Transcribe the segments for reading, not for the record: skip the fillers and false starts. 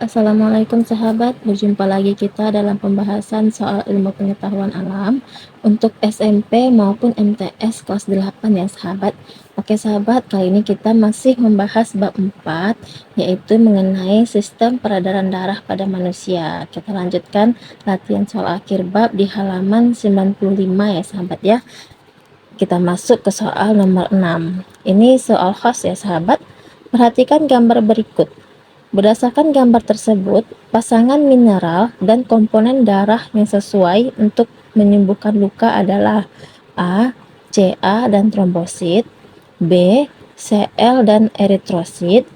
Assalamualaikum sahabat, berjumpa lagi kita dalam pembahasan soal ilmu pengetahuan alam untuk SMP maupun MTS kelas 8 ya sahabat. Oke sahabat, kali ini kita masih membahas bab 4 yaitu mengenai sistem peredaran darah pada manusia. Kita lanjutkan latihan soal akhir bab di halaman 95 ya sahabat ya. Kita masuk ke soal nomor 6. Ini soal khas ya sahabat. Perhatikan gambar berikut. Berdasarkan gambar tersebut, pasangan mineral dan komponen darah yang sesuai untuk menyembuhkan luka adalah A. Ca dan trombosit, B. Cl dan eritrosit,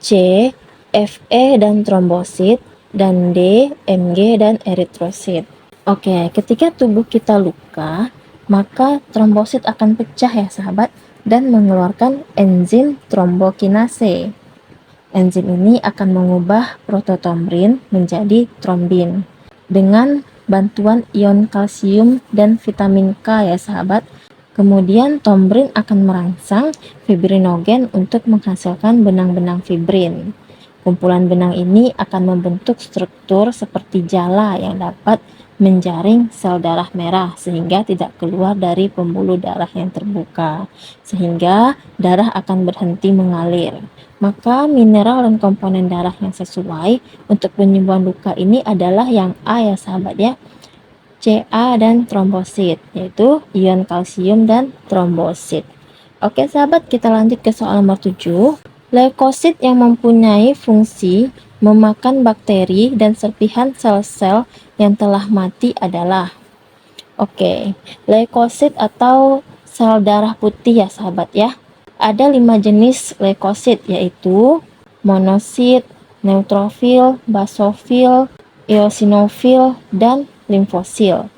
C. Fe dan trombosit, dan D. Mg dan eritrosit. Oke, ketika tubuh kita luka, maka trombosit akan pecah ya sahabat dan mengeluarkan enzim trombokinase. Enzim ini akan mengubah prototombrin menjadi trombin dengan bantuan ion kalsium dan vitamin K ya sahabat. Kemudian tombrin akan merangsang fibrinogen untuk menghasilkan benang-benang fibrin. Kumpulan benang ini akan membentuk struktur seperti jala yang dapat menjaring sel darah merah sehingga tidak keluar dari pembuluh darah yang terbuka, sehingga darah akan berhenti mengalir. Maka mineral dan komponen darah yang sesuai untuk penyembuhan luka ini adalah yang A ya sahabat ya, Ca dan trombosit, yaitu ion kalsium dan trombosit. Oke sahabat, kita lanjut ke soal nomor 7. Leukosit yang mempunyai fungsi memakan bakteri dan serpihan sel-sel yang telah mati adalah leukosit atau sel darah putih ya sahabat ya. Ada 5 jenis leukosit, yaitu monosit, neutrofil, basofil, eosinofil, dan limfosil.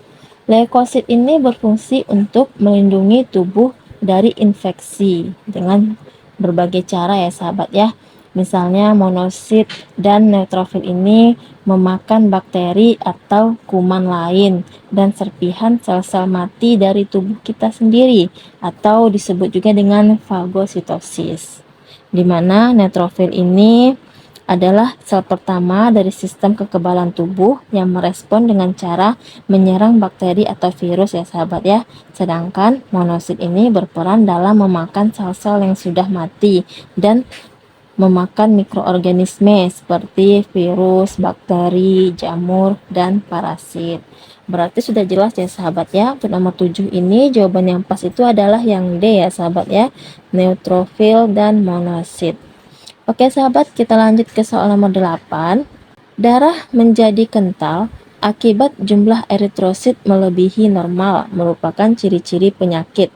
Leukosit ini berfungsi untuk melindungi tubuh dari infeksi dengan berbagai cara ya sahabat ya. Misalnya monosit dan neutrofil ini memakan bakteri atau kuman lain dan serpihan sel-sel mati dari tubuh kita sendiri, atau disebut juga dengan fagositosis, di mana neutrofil ini adalah sel pertama dari sistem kekebalan tubuh yang merespon dengan cara menyerang bakteri atau virus ya sahabat ya. Sedangkan monosit ini berperan dalam memakan sel-sel yang sudah mati dan memakan mikroorganisme seperti virus, bakteri, jamur, dan parasit. Berarti sudah jelas ya sahabat ya. Untuk nomor 7 ini jawaban yang pas itu adalah yang D ya sahabat ya, neutrofil dan monosit. Oke sahabat, kita lanjut ke soal nomor 8. Darah menjadi kental akibat jumlah eritrosit melebihi normal merupakan ciri-ciri penyakit.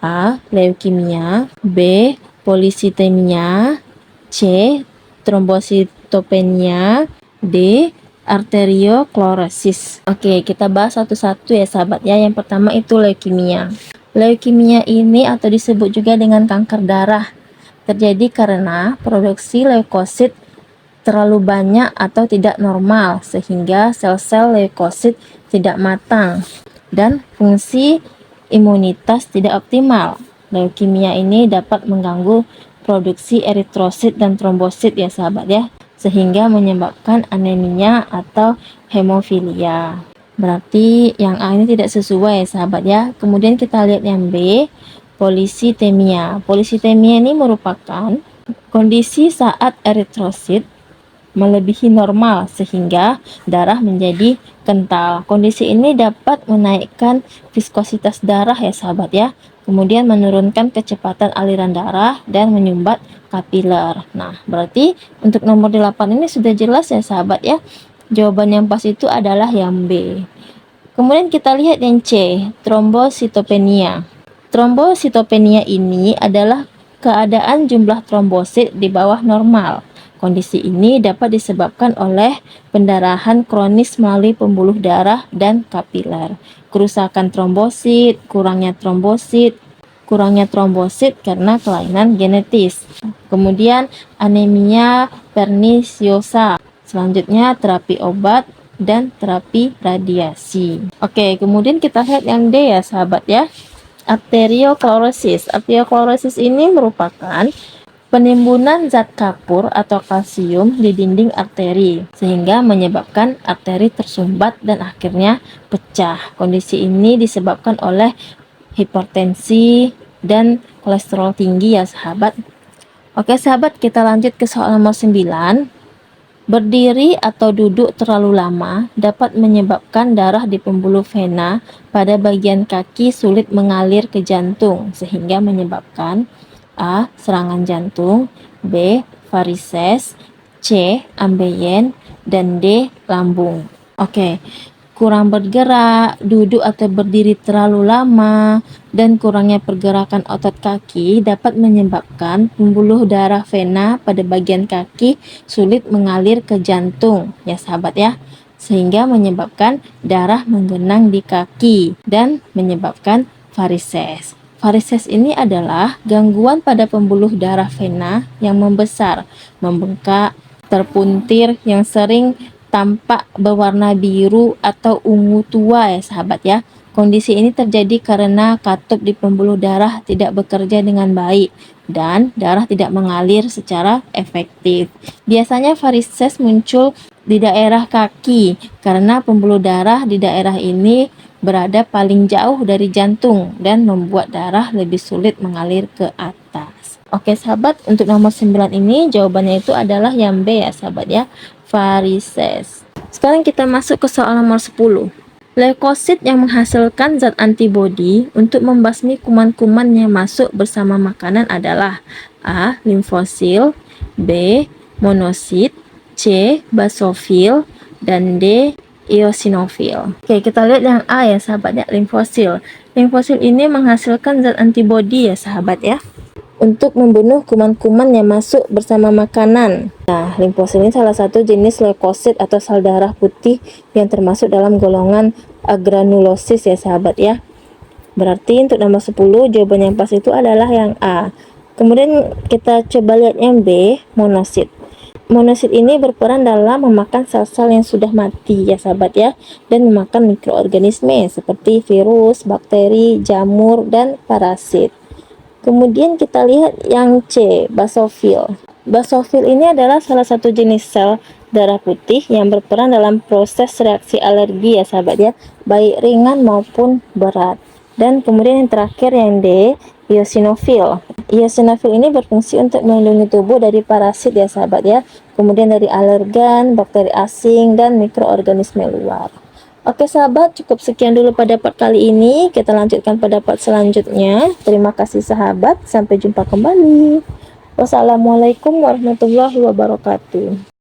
A. Leukemia, B. Polisitemia, C. Trombositopenia, D. Arteriosklerosis. Oke, kita bahas satu-satu ya sahabat ya. Yang pertama itu leukemia. Leukemia ini atau disebut juga dengan kanker darah terjadi karena produksi leukosit terlalu banyak atau tidak normal sehingga sel-sel leukosit tidak matang dan fungsi imunitas tidak optimal. Leukemia ini dapat mengganggu produksi eritrosit dan trombosit ya sahabat ya, sehingga menyebabkan anemia atau hemofilia. Berarti yang A ini tidak sesuai ya sahabat ya. Kemudian kita lihat yang B, polisitemia. Polisitemia ini merupakan kondisi saat eritrosit melebihi normal sehingga darah menjadi kental. Kondisi ini dapat menaikkan viskositas darah ya sahabat ya, kemudian menurunkan kecepatan aliran darah dan menyumbat kapiler. Nah, berarti untuk nomor 8 ini sudah jelas ya sahabat ya. Jawaban yang pas itu adalah yang B. Kemudian kita lihat yang C, trombositopenia. Trombositopenia ini adalah keadaan jumlah trombosit di bawah normal. Kondisi ini dapat disebabkan oleh pendarahan kronis melalui pembuluh darah dan kapiler, kerusakan trombosit, kurangnya trombosit karena kelainan genetis. Kemudian anemia pernisiosa. Selanjutnya terapi obat dan terapi radiasi. Oke, kemudian kita lihat yang D ya sahabat ya. Arteriosklerosis. Arteriosklerosis ini merupakan penimbunan zat kapur atau kalsium di dinding arteri, sehingga menyebabkan arteri tersumbat dan akhirnya pecah. Kondisi ini disebabkan oleh hipertensi dan kolesterol tinggi ya sahabat. Oke sahabat, kita lanjut ke soal nomor 9. Berdiri atau duduk terlalu lama dapat menyebabkan darah di pembuluh vena pada bagian kaki sulit mengalir ke jantung, sehingga menyebabkan A. Serangan jantung, B. Varises, C. Ambeien, dan D. Lambung. Oke, kurang bergerak, duduk atau berdiri terlalu lama, dan kurangnya pergerakan otot kaki dapat menyebabkan pembuluh darah vena pada bagian kaki sulit mengalir ke jantung ya sahabat ya, sehingga menyebabkan darah menggenang di kaki dan menyebabkan varises. Varises ini adalah gangguan pada pembuluh darah vena yang membesar, membengkak, terpuntir yang sering tampak berwarna biru atau ungu tua ya sahabat ya. Kondisi ini terjadi karena katup di pembuluh darah tidak bekerja dengan baik dan darah tidak mengalir secara efektif. Biasanya varises muncul di daerah kaki karena pembuluh darah di daerah ini berada paling jauh dari jantung dan membuat darah lebih sulit mengalir ke atas. Oke sahabat, untuk nomor 9 ini jawabannya itu adalah yang B ya sahabat ya, varises. Sekarang kita masuk ke soal nomor 10. Leukosit yang menghasilkan zat antibodi untuk membasmi kuman-kuman yang masuk bersama makanan adalah A. Limfosil, B. Monosit, C. Basofil, dan D. Eosinofil. Oke, kita lihat yang A ya sahabat ya, limfosil. Limfosil ini menghasilkan zat antibodi ya sahabat ya, untuk membunuh kuman-kuman yang masuk bersama makanan. Nah, limfosil ini salah satu jenis leukosit atau sel darah putih yang termasuk dalam golongan agranulosis ya sahabat ya. Berarti untuk nomor 10 jawaban yang pas itu adalah yang A. Kemudian kita coba lihat yang B, monosit. Monosit ini berperan dalam memakan sel-sel yang sudah mati ya sahabat ya, dan memakan mikroorganisme seperti virus, bakteri, jamur, dan parasit. Kemudian kita lihat yang C, basofil. Basofil ini adalah salah satu jenis sel darah putih yang berperan dalam proses reaksi alergi ya sahabat ya, baik ringan maupun berat. Dan kemudian yang terakhir yang D, eosinofil. Eosinofil ini berfungsi untuk melindungi tubuh dari parasit ya sahabat ya, kemudian dari alergen, bakteri asing, dan mikroorganisme luar. Oke sahabat, cukup sekian dulu pada part kali ini. Kita lanjutkan pada part selanjutnya. Terima kasih sahabat, sampai jumpa kembali. Wassalamualaikum warahmatullahi wabarakatuh.